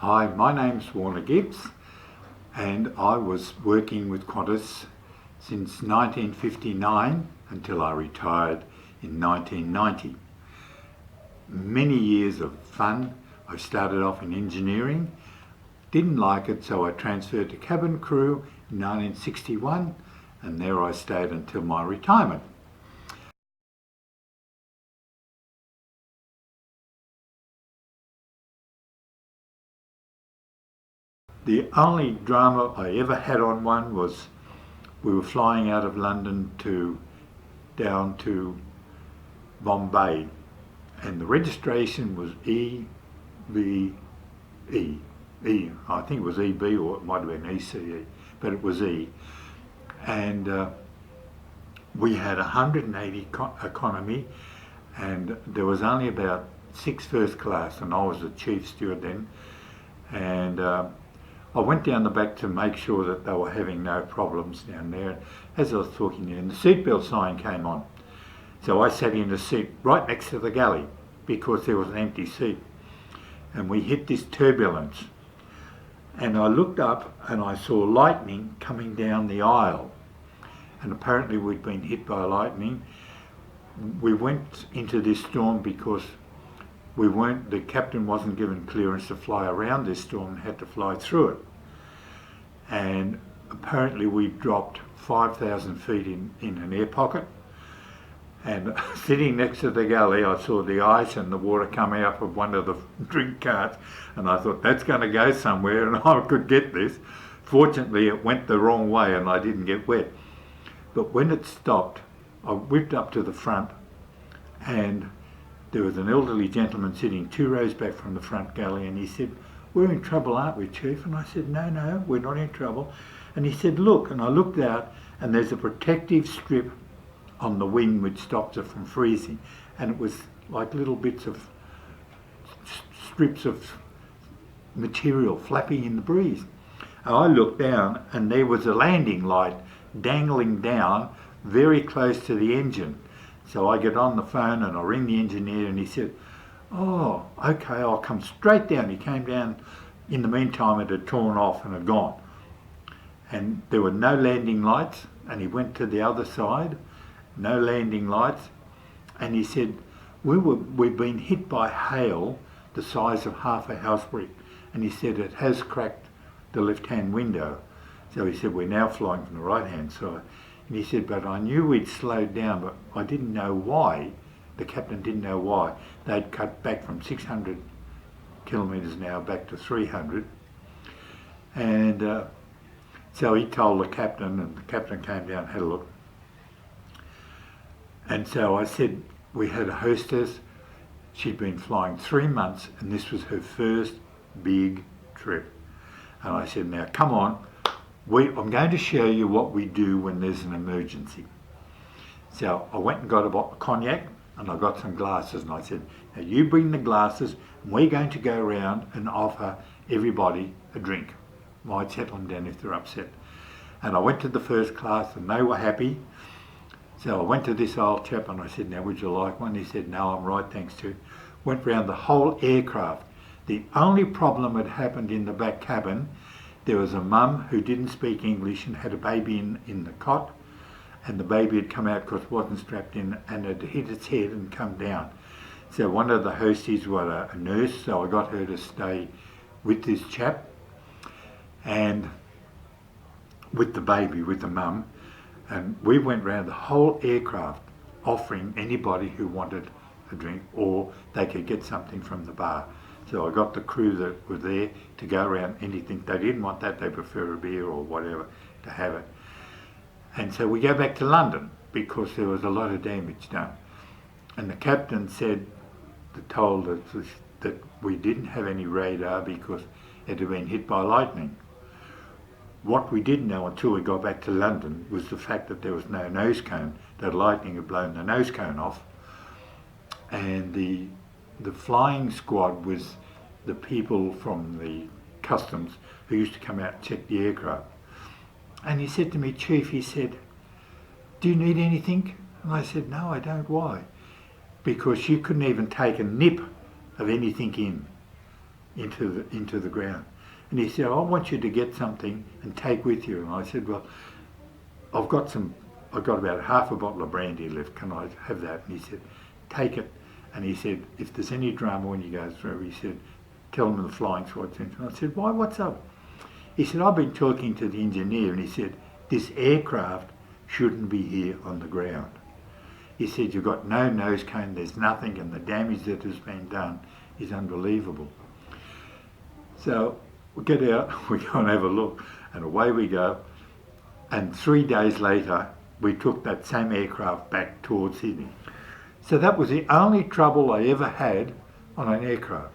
Hi, my name's Warner Gibbs and I was working with Qantas since 1959 until I retired in 1990. Many years of fun. I started off in engineering, didn't like it, so I transferred to cabin crew in 1961 and there I stayed until my retirement. The only drama I ever had on one was we were flying out of London down to Bombay, and the registration was EBE. I think it was EB, or it might have been ECE, but it was E. And we had 180 economy, and there was only about 6 first class, and I was the chief steward then. And I went down the back to make sure that they were having no problems down there. As I was talking there, and the seatbelt sign came on. So I sat in the seat right next to the galley because there was an empty seat. And we hit this turbulence. And I looked up and I saw lightning coming down the aisle. And apparently we'd been hit by lightning. We went into this storm because the captain wasn't given clearance to fly around this storm and had to fly through it. And apparently we dropped 5,000 feet in an air pocket. And sitting next to the galley, I saw the ice and the water coming up of one of the drink carts, and I thought, that's going to go somewhere and I could get this. Fortunately, it went the wrong way and I didn't get wet. But when it stopped, I whipped up to the front, and there was an elderly gentleman sitting 2 rows back from the front galley, and he said, "We're in trouble, aren't we, Chief?" And I said, No, we're not in trouble. And he said, "Look," and I looked out, and there's a protective strip on the wing which stops it from freezing, and it was like little bits of strips of material flapping in the breeze. And I looked down, and there was a landing light dangling down very close to the engine. So I get on the phone and I ring the engineer, and he said, "Oh, okay, I'll come straight down." He came down. In the meantime, it had torn off and had gone. And there were no landing lights, and he went to the other side, no landing lights, and he said, we've been hit by hail the size of half a house brick, and he said it has cracked the left-hand window. So he said, we're now flying from the right-hand side. And he said, but I knew we'd slowed down, but I didn't know why. The captain didn't know why. They'd cut back from 600 kilometres an hour back to 300. And so he told the captain, and the captain came down and had a look. And so I said, we had a hostess. She'd been flying 3 months, and this was her first big trip. And I said, now come on, I'm going to show you what we do when there's an emergency. So I went and got a bottle of cognac, and I got some glasses, and I said, now you bring the glasses, and we're going to go around and offer everybody a drink. Might settle them down if they're upset. And I went to the first class, and they were happy. So I went to this old chap and I said, now would you like one? He said, no, I'm right, thanks to. Went round the whole aircraft. The only problem had happened in the back cabin. There was a mum who didn't speak English and had a baby in the cot, and the baby had come out because it wasn't strapped in and had hit its head and come down. So one of the hosties was a nurse, so I got her to stay with this chap and with the baby, with the mum. And we went round the whole aircraft offering anybody who wanted a drink, or they could get something from the bar. So I got the crew that were there to go around anything. They didn't want that, they prefer a beer or whatever to have it. And so we go back to London because there was a lot of damage done. And the captain told us that we didn't have any radar because it had been hit by lightning. What we didn't know until we got back to London was the fact that there was no nose cone, that lightning had blown the nose cone off. And the flying squad was the people from the customs who used to come out and check the aircraft. And he said to me, Chief, he said, "Do you need anything?" And I said, "No, I don't." "Why?" "Because you couldn't even take a nip of anything in." into the ground. And he said, I want you to get something and take with you. And I said, well, I've got about half a bottle of brandy left. Can I have that? And he said, take it. And he said, if there's any drama when you go through, he said, tell them the flying squad's in. And I said, why, what's up? He said, I've been talking to the engineer, and he said, this aircraft shouldn't be here on the ground. He said, you've got no nose cone, there's nothing, and the damage that has been done is unbelievable. So we get out, we go and have a look, and away we go. And 3 days later, we took that same aircraft back towards Sydney. So that was the only trouble I ever had on an aircraft.